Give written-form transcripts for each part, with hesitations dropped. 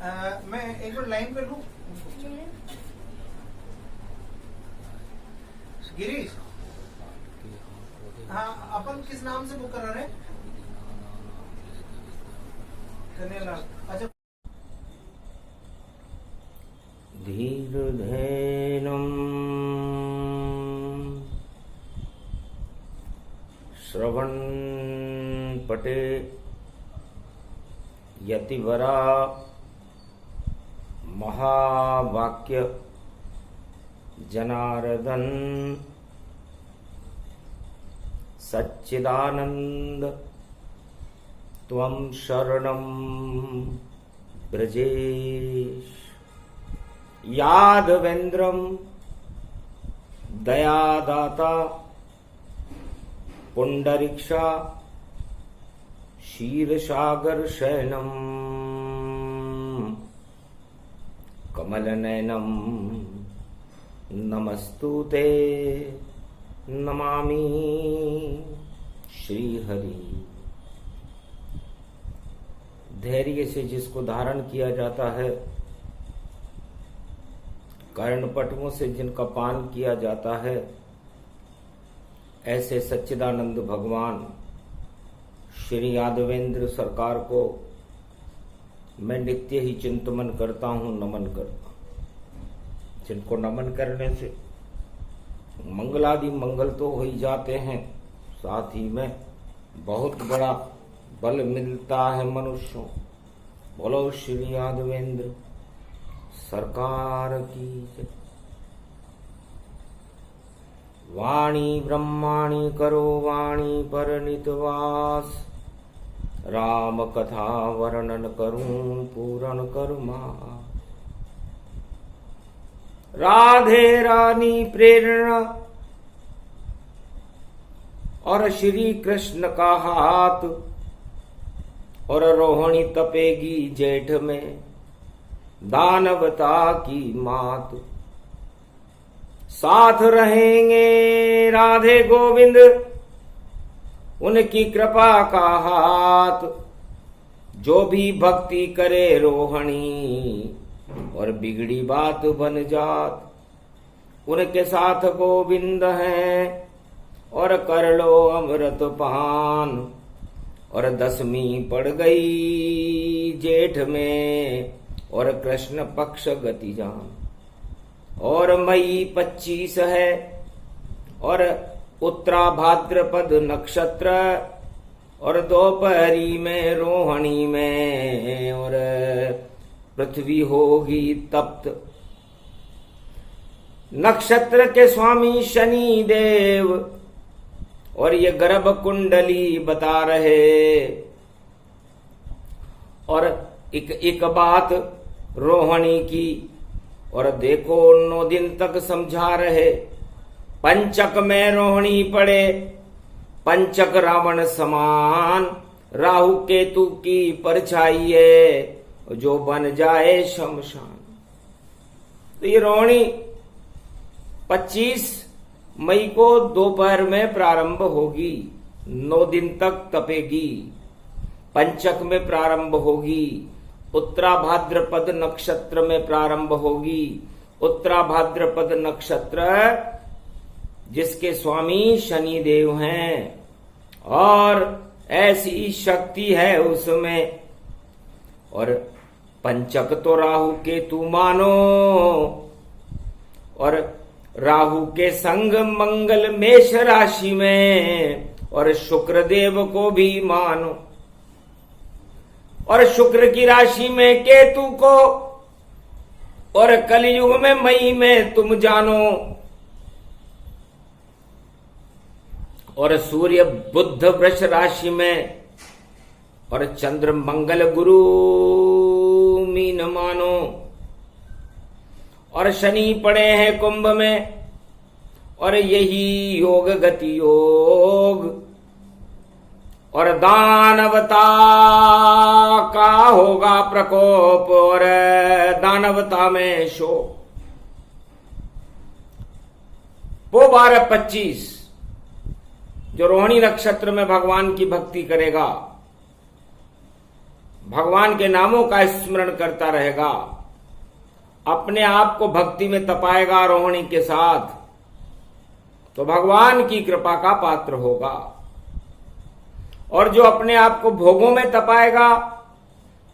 मैं एक बार लाइन पे लूं। गिरीश, हाँ अपन किस नाम से बुक करा रहे हैं? कन्यालाल। अच्छा। धीर्धेनं श्रवणपटे यतिवरा महावाक्य जनार्दन सच्चिदानंद त्वं शरणं ब्रजेश यादवेन्द्रं दयादाता पुंडरीक्षा क्षीरसागर शयनं कमलनयनं नमस्तुते नमामि श्रीहरि। धैर्य से जिसको धारण किया जाता है, कर्णपटुओं से जिनका पान किया जाता है, ऐसे सच्चिदानंद भगवान श्री यादवेंद्र सरकार को मैं नित्य ही चिंतन करता हूं, नमन करता हूं। जिनको नमन करने से मंगलादि मंगल तो हो ही जाते हैं, साथ ही में बहुत बड़ा बल मिलता है मनुष्यों। बोलो श्री यादवेंद्र सरकार की जय। वाणी ब्रह्माणी करो वाणी पर नितवास, राम कथा वर्णन करूं पूर्ण करुमा। राधे रानी प्रेरणा और श्री कृष्ण का हाथ, और रोहिणी तपेगी जेठ में दानवता की मात। साथ रहेंगे राधे गोविंद, उनकी कृपा का हाथ। जो भी भक्ति करे रोहिणी, और बिगड़ी बात बन जात। उनके साथ गोविंद हैं, और कर लो अमृत पान। और दसवीं पड़ गई जेठ में, और कृष्ण पक्ष गति जान। और मई 25 है, और उत्तरा भाद्रपद नक्षत्र। और दोपहरी में रोहिणी में, और पृथ्वी होगी तप्त। नक्षत्र के स्वामी शनि देव, और ये गर्भ कुंडली बता रहे। और एक बात रोहिणी की, और देखो 9 दिन तक समझा रहे। पंचक में रोहिणी पड़े, पंचक रावण समान। राहु केतु की परछाई है, जो बन जाए शमशान। तो ये रोहिणी 25 मई को दोपहर में प्रारंभ होगी, 9 दिन तक तपेगी। पंचक में प्रारंभ होगी, उत्तरा भाद्रपद नक्षत्र में प्रारंभ होगी। उत्तरा भाद्रपद नक्षत्र जिसके स्वामी शनि देव हैं, और ऐसी शक्ति है उसमें। और पंचक तो राहु केतु मानो, और राहु के संग मंगल मेष राशि में, और शुक्र देव को भी मानो। और शुक्र की राशि में केतु को, और कलयुग में मई में तुम जानो। और सूर्य बुध वृष राशि में, और चंद्र मंगल गुरु मीन मानो। और शनि पड़े हैं कुंभ में, और यही योग गति योग। और दानवता का होगा प्रकोप, और दानवता में शोक। वो 12-25 जो रोहिणी नक्षत्र में भगवान की भक्ति करेगा, भगवान के नामों का स्मरण करता रहेगा, अपने आप को भक्ति में तपाएगा रोहिणी के साथ, तो भगवान की कृपा का पात्र होगा। और जो अपने आप को भोगों में तपाएगा,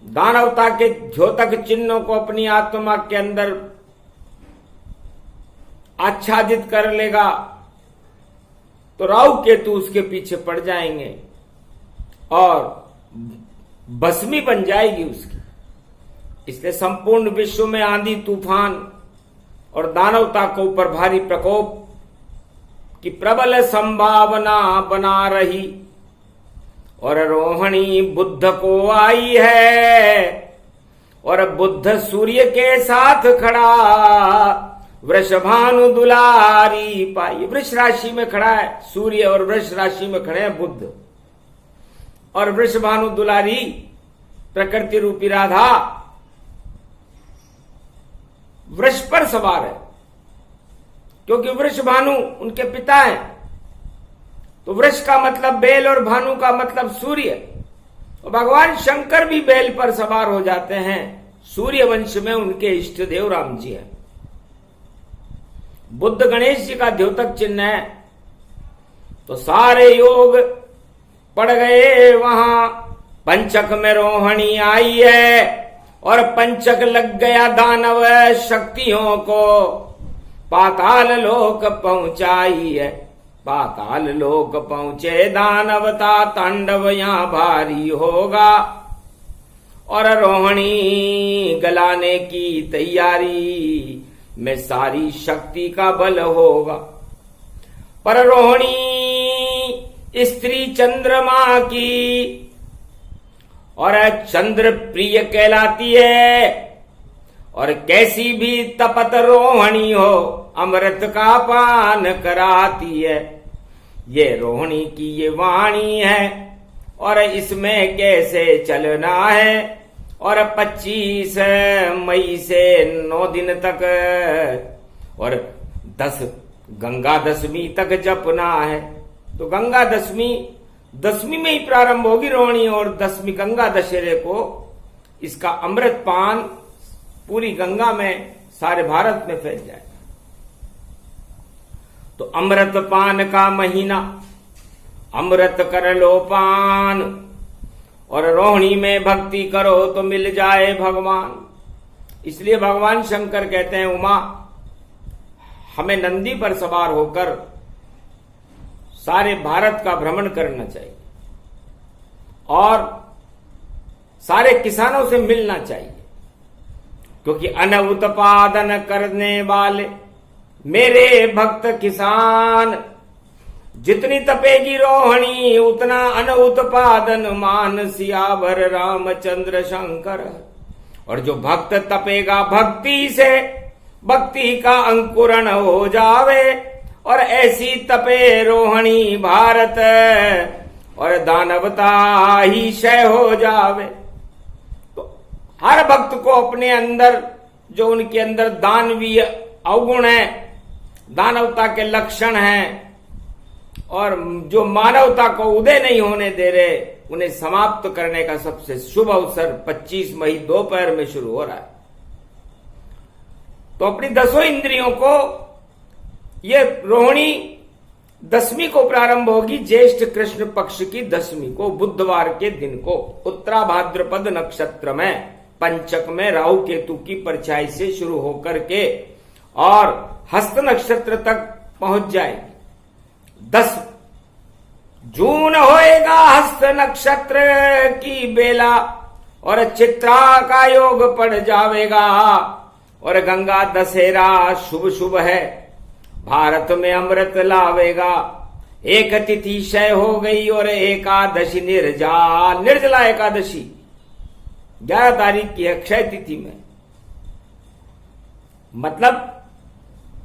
दानवता के द्योतक चिन्हों को अपनी आत्मा के अंदर आच्छादित कर लेगा, तो राहु केतु उसके पीछे पड़ जाएंगे और भस्मी बन जाएगी उसकी। इसलिए संपूर्ण विश्व में आंधी तूफान और दानवता के ऊपर भारी प्रकोप की प्रबल संभावना बना रही। और रोहिणी बुद्ध को आई है और बुद्ध सूर्य के साथ खड़ा, वृषभानु दुलारी पाई। वृष राशि में खड़ा है सूर्य और वृष राशि में खड़े हैं बुद्ध, और वृषभानु दुलारी प्रकृति रूपी राधा वृष पर सवार है, क्योंकि वृषभानु उनके पिता हैं। तो वृष का मतलब बेल और भानु का मतलब सूर्य, और भगवान शंकर भी बेल पर सवार हो जाते हैं। सूर्य वंश में उनके इष्ट देव राम जी हैं। बुद्ध गणेश जी का द्योतक चिन्ह है, तो सारे योग पड़ गए वहां। पंचक में रोहिणी आई है और पंचक लग गया दानव शक्तियों को, पाताल लोक पहुंचाई है। पाताल लोक पहुंचे दानवता, तांडव यहां भारी होगा। और रोहिणी गलाने की तैयारी में सारी शक्ति का बल होगा। पर रोहिणी स्त्री चंद्रमा की और चंद्र प्रिय कहलाती है, और कैसी भी तपत रोहिणी हो अमृत का पान कराती है। ये रोहिणी की ये वाणी है, और इसमें कैसे चलना है। और 25 मई से 9 दिन तक और 10 गंगा दशमी तक जपना है। तो गंगा दशमी में ही प्रारंभ होगी रोहिणी, और 10वीं गंगा दशहरे को इसका अमृत पान पूरी गंगा में सारे भारत में फैल जाए। तो अमृत पान का महीना, अमृत कर लो पान, और रोहिणी में भक्ति करो तो मिल जाए भगवान। इसलिए भगवान शंकर कहते हैं, उमा हमें नंदी पर सवार होकर सारे भारत का भ्रमण करना चाहिए और सारे किसानों से मिलना चाहिए, क्योंकि अन्न उत्पादन करने वाले मेरे भक्त किसान, जितनी तपेगी रोहिणी उतना अन्न उत्पादन मान सियावर रामचंद्र शंकर। और जो भक्त तपेगा भक्ति से, भक्ति का अंकुरण हो जावे, और ऐसी तपे रोहिणी भारत, और दानवता ही क्षय हो जावे। तो हर भक्त को अपने अंदर जो उनके अंदर दानवीय अवगुण है, दानवता के लक्षण हैं, और जो मानवता को उदय नहीं होने दे रहे, उन्हें समाप्त करने का सबसे शुभ अवसर 25 मई दोपहर में शुरू हो रहा है। तो अपनी 10 इंद्रियों को, ये रोहिणी 10वीं को प्रारंभ होगी, ज्येष्ठ कृष्ण पक्ष की 10वीं को, बुधवार के दिन को, उत्तरा भाद्रपद नक्षत्र में पंचक में राहु केतु की परछाई से शुरू होकर के और हस्त नक्षत्र तक पहुंच जाएगी। 10 जून होएगा हस्त नक्षत्र की बेला, और चित्रा का योग पड़ जावेगा। और गंगा दशहरा शुभ शुभ है, भारत में अमृत लावेगा। एक तिथि क्षय हो गई और एकादशी निर्जला एकादशी 11 तारीख की है, क्षय तिथि में। मतलब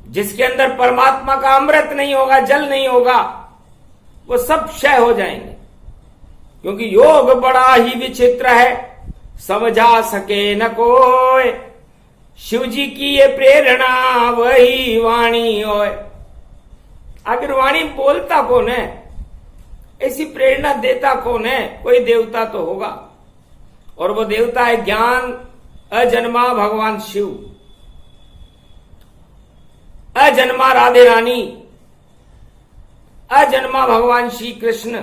जिसके अंदर परमात्मा का अमृत नहीं होगा, जल नहीं होगा, वो सब क्षय हो जाएंगे। क्योंकि योग बड़ा ही विचित्र है, समझा सके न कोई। शिव जी की ये प्रेरणा वही वाणी होए। आखिर वाणी बोलता कौन है, ऐसी प्रेरणा देता कौन है? कोई देवता तो होगा। और वो देवता है ज्ञान अजन्मा भगवान शिव, अजन्मा राधे रानी, अजन्मा भगवान श्री कृष्ण।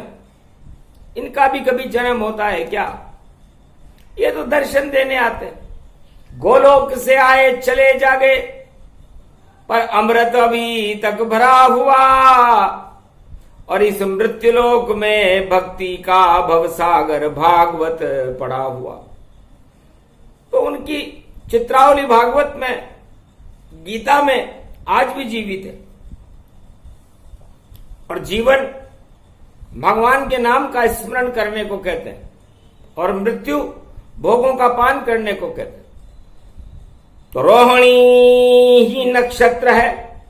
इनका भी कभी जन्म होता है क्या? ये तो दर्शन देने आते हैं। गोलोक से आए चले जागे, पर अमृत अभी तक भरा हुआ, और इस मृत्युलोक में भक्ति का भवसागर भागवत पड़ा हुआ। तो उनकी चित्रावली भागवत में, गीता में आज भी जीवित है। और जीवन भगवान के नाम का स्मरण करने को कहते हैं, और मृत्यु भोगों का पान करने को कहते हैं। तो रोहिणी ही नक्षत्र है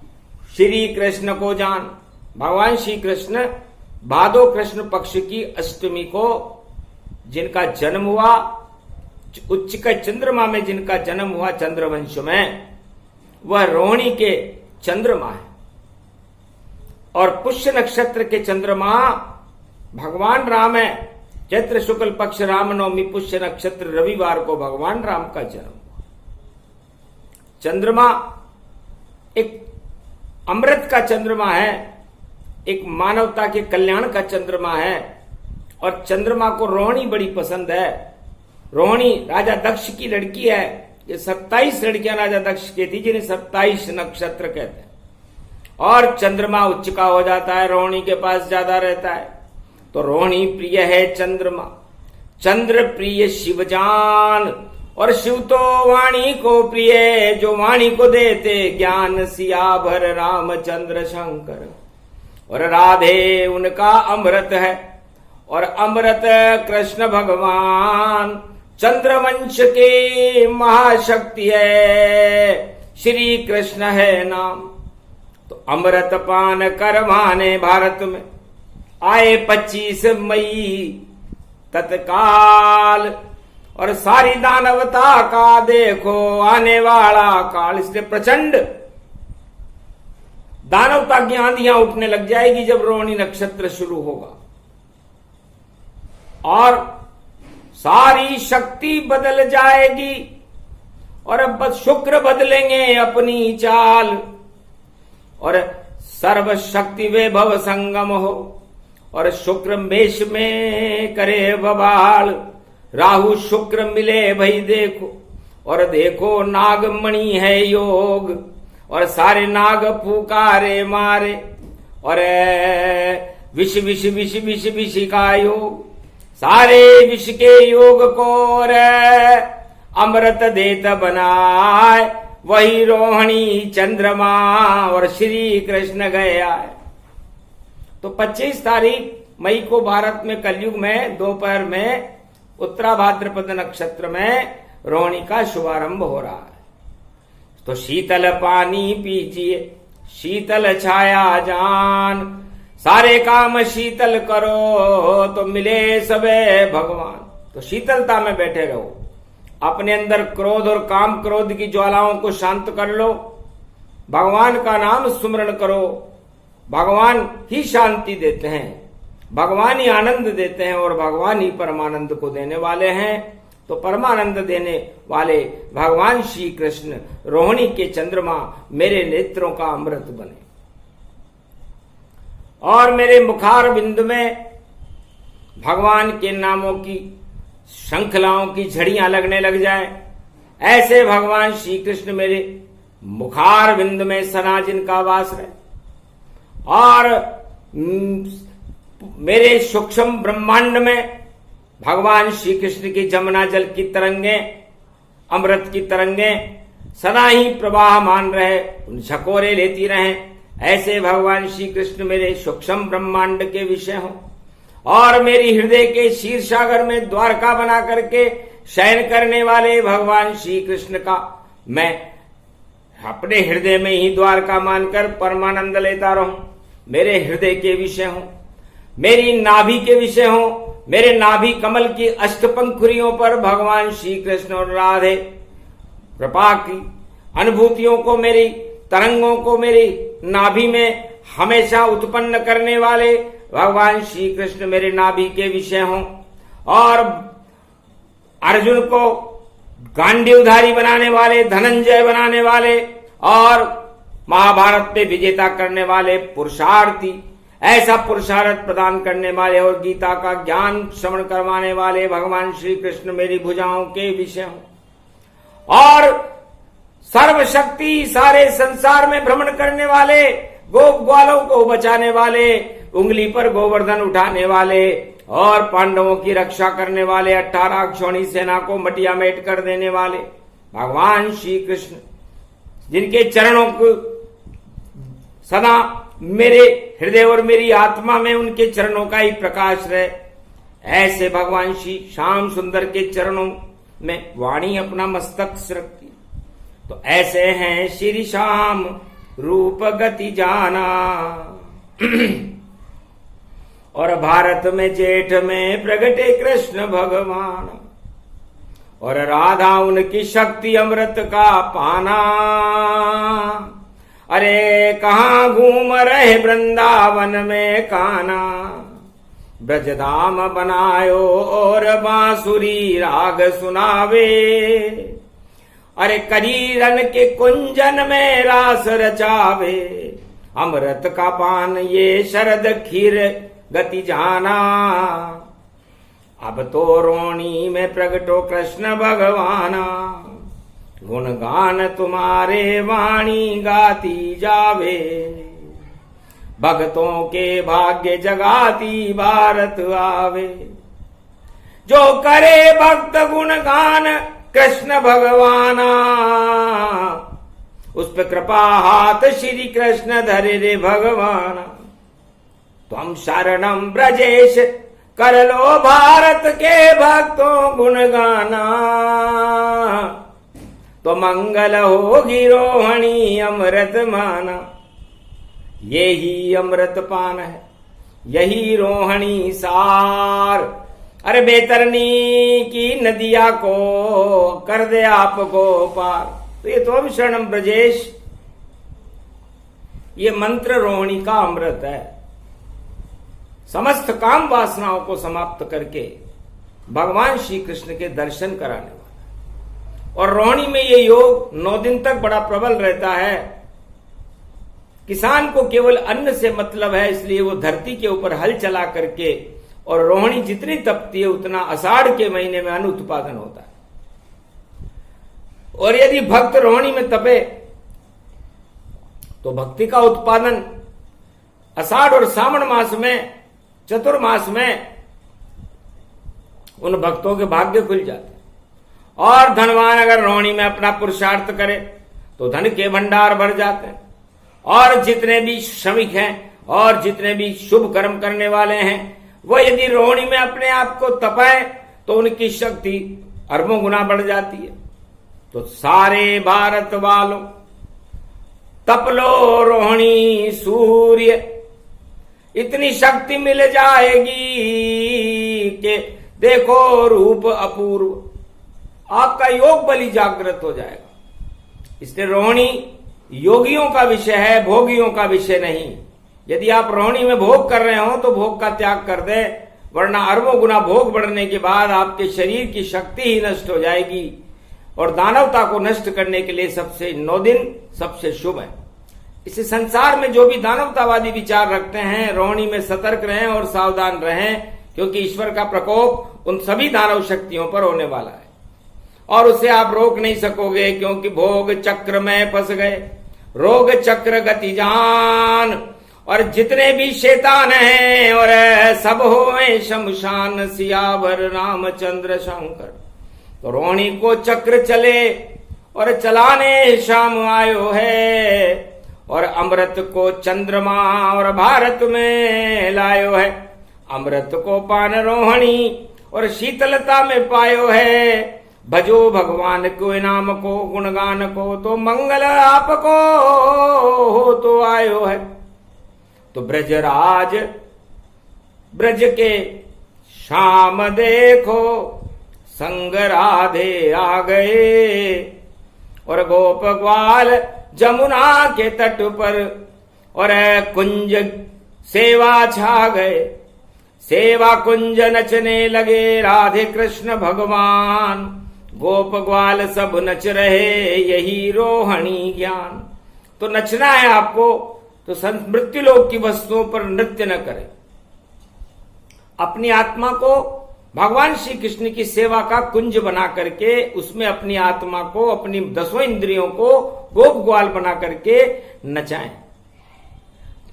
श्री कृष्ण को जान। भगवान श्री कृष्ण भादो कृष्ण पक्ष की अष्टमी को जिनका जन्म हुआ, उच्च का चंद्रमा में जिनका जन्म हुआ चंद्रवंश में, वह रोहिणी के चंद्रमा है। और पुष्य नक्षत्र के चंद्रमा भगवान राम है। चैत्र शुक्ल पक्ष रामनवमी पुष्य नक्षत्र रविवार को भगवान राम का जन्म हुआ। चंद्रमा एक अमृत का चंद्रमा है, एक मानवता के कल्याण का चंद्रमा है। और चंद्रमा को रोहिणी बड़ी पसंद है। रोहिणी राजा दक्ष की लड़की है। ये 27 लड़कियां राजा दक्ष की थी, जिन्हें 27 नक्षत्र कहते हैं। और चंद्रमा उच्च का हो जाता है, रोहिणी के पास ज्यादा रहता है। तो रोहिणी प्रिय है चंद्रमा, चंद्र प्रिय शिवजान। और शिव तो वाणी को प्रिय, जो वाणी को देते ज्ञान, सियाभर रामचंद्र शंकर। और राधे उनका अमृत है, और अमृत कृष्ण भगवान चंद्रवंश के महाशक्ति है, श्री कृष्ण है नाम। तो अमृत पान करवाने भारत में आए 25 मई तत्काल। और सारी दानवता का देखो आने वाला काल। इसलिए प्रचंड दानवता की आंधियां उठने लग जाएगी जब रोहिणी नक्षत्र शुरू होगा। और सारी शक्ति बदल जाएगी, और अब शुक्र बदलेंगे अपनी चाल। और सर्वशक्ति वैभव संगम हो, और शुक्र मेष में करे बवाल। राहु शुक्र मिले भई देखो, और देखो नागमणि है योग। और सारे नाग पुकारे मारे, और विष विष विष विष विष का योग। सारे विष के योग को अमृत देत बनाए, वही रोहिणी चंद्रमा और श्री कृष्ण गया है। तो 25 तारीख मई को भारत में कलयुग में दोपहर में उत्तरा भाद्रपद नक्षत्र में रोहिणी का शुभारंभ हो रहा है। तो शीतल पानी पीजिए, शीतल छाया जान। सारे काम शीतल करो, तो मिले सबे भगवान। तो शीतलता में बैठे रहो, अपने अंदर क्रोध और काम क्रोध की ज्वालाओं को शांत कर लो। भगवान का नाम सुमरण करो। भगवान ही शांति देते हैं, भगवान ही आनंद देते हैं, और भगवान ही परमानंद को देने वाले हैं। तो परमानंद देने वाले भगवान श्री कृष्ण रोहिणी के चंद्रमा मेरे नेत्रों का अमृत बने, और मेरे मुखार बिंद में भगवान के नामों की श्रृंखलाओं की झड़ियां लगने लग जाएं। ऐसे भगवान श्री कृष्ण मेरे मुखार बिंद में सना जिनका वास रहे, और मेरे सूक्ष्म ब्रह्मांड में भगवान श्री कृष्ण की जमुना जल की तरंगे, अमृत की तरंगे सदा ही प्रवाहमान रहे, उन झकोरे लेती रहें। ऐसे भगवान श्री कृष्ण मेरे सूक्ष्म ब्रह्मांड के विषय हों, और मेरी हृदय के क्षीर सागर में द्वारका बना करके शयन करने वाले भगवान श्री कृष्ण का मैं अपने हृदय में ही द्वारका मानकर परमानंद लेता रहूं। मेरे हृदय के विषय हों, मेरी नाभि के विषय हों, मेरे नाभि कमल की अष्टपंखुरियों पर भगवान श्री कृष्ण और राधे कृपा की अनुभूतियों को, मेरी तरंगों को मेरी नाभि में हमेशा उत्पन्न करने वाले भगवान श्री कृष्ण मेरे नाभि के विषय हों, और अर्जुन को गांडीवधारी बनाने वाले, धनंजय बनाने वाले और महाभारत में विजेता करने वाले पुरुषार्थी, ऐसा पुरुषार्थ प्रदान करने वाले और गीता का ज्ञान श्रवण करवाने वाले भगवान श्री कृष्ण मेरी भुजाओं के विषय हों। और सर्वशक्ति सारे संसार में भ्रमण करने वाले, गोप ग्वालों को बचाने वाले, उंगली पर गोवर्धन उठाने वाले और पांडवों की रक्षा करने वाले, 18 अक्षौणी सेना को मटिया मेट कर देने वाले भगवान श्री कृष्ण, जिनके चरणों को सदा मेरे हृदय और मेरी आत्मा में उनके चरणों का ही प्रकाश रहे, ऐसे भगवान श्री श्याम सुंदर के चरणों में वाणी अपना मस्तक रखती। तो ऐसे हैं श्री श्याम रूप गति जाना। और भारत में जेठ में प्रगटे कृष्ण भगवान, और राधा उनकी शक्ति अमृत का पाना। अरे कहाँ घूम रहे वृंदावन में काना, ब्रजधाम बनायो और बांसुरी राग सुनावे। अरे करीरन के कुंजन में रास रचावे, अमृत का पान ये शरद खीर गति जाना। अब तो रोणी में प्रगटो कृष्ण भगवाना, गुणगान तुम्हारे वाणी गाती जावे। भक्तों के भाग्य जगाती भारत आवे, जो करे भक्त गुणगान कृष्ण भगवाना। उस पे कृपा हाथ श्री कृष्ण धरे रे भगवाना। तुम शरणम ब्रजेश कर लो भारत के भक्तों गुणगाना। तो मंगल होगी रोहिणी अमृत माना। यही अमृत पान है, यही रोहिणी सार। अरे बेतरनी की नदिया को कर दे आपको पार। तो ये तुम शरणम ब्रजेश, ये मंत्र रोहिणी का अमृत है। समस्त काम वासनाओं को समाप्त करके भगवान श्री कृष्ण के दर्शन कराने वाला। और रोहिणी में ये योग 9 दिन तक बड़ा प्रबल रहता है। किसान को केवल अन्न से मतलब है, इसलिए वो धरती के ऊपर हल चला करके, और रोहिणी जितनी तपती है उतना आषाढ़ के महीने में अन्न उत्पादन होता है। और यदि भक्त रोहिणी में तपे तो भक्ति का उत्पादन आषाढ़ और सावन मास में, चतुर्मास में उन भक्तों के भाग्य खुल जाते। और धनवान अगर रोहिणी में अपना पुरुषार्थ करे तो धन के भंडार भर जाते हैं। और जितने भी श्रमिक हैं और जितने भी शुभ कर्म करने वाले हैं, वो यदि रोहिणी में अपने आप को तपाए तो उनकी शक्ति अरबों गुना बढ़ जाती है। तो सारे भारत वालों तप लो रोहिणी सूर्य, इतनी शक्ति मिल जाएगी कि देखो रूप अपूर्व, आपका योग बलि जागृत हो जाएगा। इसलिए रोहिणी योगियों का विषय है, भोगियों का विषय नहीं। यदि आप रोहिणी में भोग कर रहे हो तो भोग का त्याग कर दे, वरना अरबों गुना भोग बढ़ने के बाद आपके शरीर की शक्ति ही नष्ट हो जाएगी। और दानवता को नष्ट करने के लिए सबसे 9 दिन सबसे शुभ है। इस संसार में जो भी दानवतावादी विचार रखते हैं, रोहिणी में सतर्क रहें और सावधान रहें, क्योंकि ईश्वर का प्रकोप उन सभी दानव शक्तियों पर होने वाला है और उसे आप रोक नहीं सकोगे, क्योंकि भोग चक्र में फंस गए, रोग चक्र गति जान। और जितने भी शैतान हैं और सब होए शमशान, सियावर रामचंद्र शंकर। तो रोहिणी को चक्र चले और चलाने शाम आयो है, और अमृत को चंद्रमा और भारत में लायो है। अमृत को पान रोहिणी और शीतलता में पायो है। भजो भगवान को नाम को गुणगान को, तो मंगल आपको हो तो आयो है। तो ब्रजराज ब्रज के शाम देखो, संग राधे आ गए। और गोप ग्वाल जमुना के तट पर और कुंज सेवा छा गए। सेवा कुंज नचने लगे राधे कृष्ण भगवान, गोप ग्वाल सब नच रहे यही रोहणी ज्ञान। तो नचना है आपको तो मृत्यु लोक की वस्तुओं पर नृत्य न करें, अपनी आत्मा को भगवान श्री कृष्ण की सेवा का कुंज बना करके उसमें अपनी आत्मा को, अपनी 10 इंद्रियों को गोप ग्वाल बना करके नचाएं।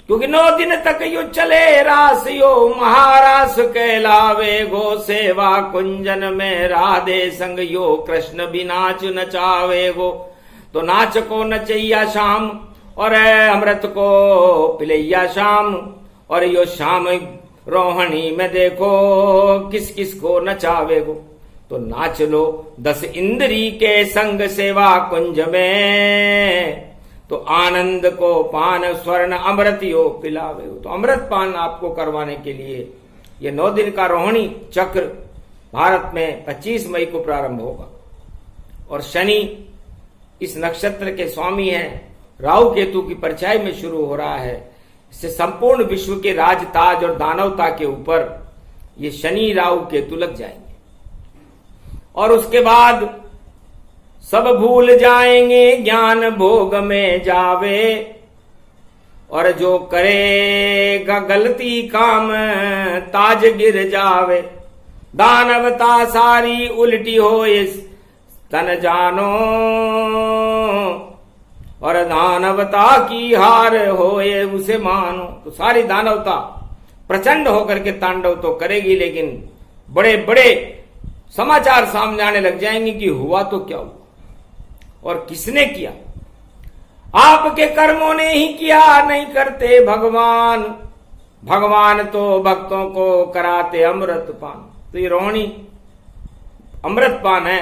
क्योंकि 9 दिन तक यो चले रास, यो महारास कहलावे गो, सेवा कुंजन में राधे संग यो कृष्ण भी नाच नचावे गो। तो नाच को नचैया शाम और अमृत को पिलैया शाम, और यो शाम रोहणी में देखो किस किस को नचावे गो। तो नाच लो 10 इंद्री के संग सेवा कुंज में, तो आनंद को पान स्वर्ण अमृत यो पिलावे गो। तो अमृत पान आपको करवाने के लिए ये 9 दिन का रोहिणी चक्र भारत में 25 मई को प्रारंभ होगा। और शनि इस नक्षत्र के स्वामी हैं, राहु केतु की परछाई में शुरू हो रहा है। इससे संपूर्ण विश्व के राज ताज और दानवता के ऊपर ये शनि राहु केतु लग जाएंगे, और उसके बाद सब भूल जाएंगे ज्ञान भोग में जावे, और जो करेगा गलती काम ताज गिर जावे। दानवता सारी उल्टी हो इस तन जानो, और दानवता की हार होए उसे मानो। तो सारी दानवता प्रचंड होकर के तांडव तो करेगी, लेकिन बड़े बड़े समाचार सामने आने लग जाएंगे कि हुआ तो क्या हुआ और किसने किया। आपके कर्मों ने ही किया, नहीं करते भगवान। भगवान तो भक्तों को कराते अमृत पान। तो ये रोहिणी अमृत पान है,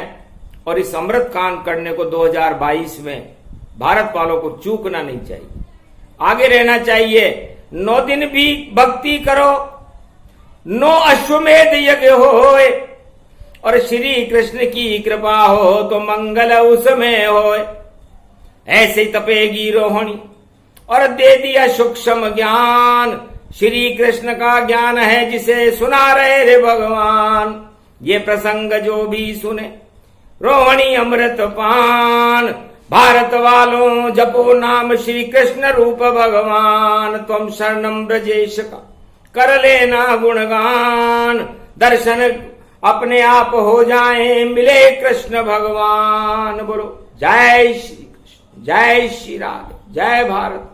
और इस अमृत पान करने को 2022 में भारत वालों को चूकना नहीं चाहिए, आगे रहना चाहिए। 9 दिन भी भक्ति करो, 9 अश्वमेध यज्ञ होए, और श्री कृष्ण की कृपा हो तो मंगल उसमें होए। ऐसे ही तपेगी रोहिणी और दे दिया सूक्ष्म ज्ञान। श्री कृष्ण का ज्ञान है जिसे सुना रहे रे भगवान। ये प्रसंग जो भी सुने रोहिणी अमृत पान। भारत वालों जपो नाम श्री कृष्ण रूप भगवान। तुम शरणम ब्रजेश का कर लेना गुणगान। दर्शन अपने आप हो जाएं, मिले कृष्ण भगवान। बोलो जय श्री कृष्ण, जय श्री राधे, जय भारत।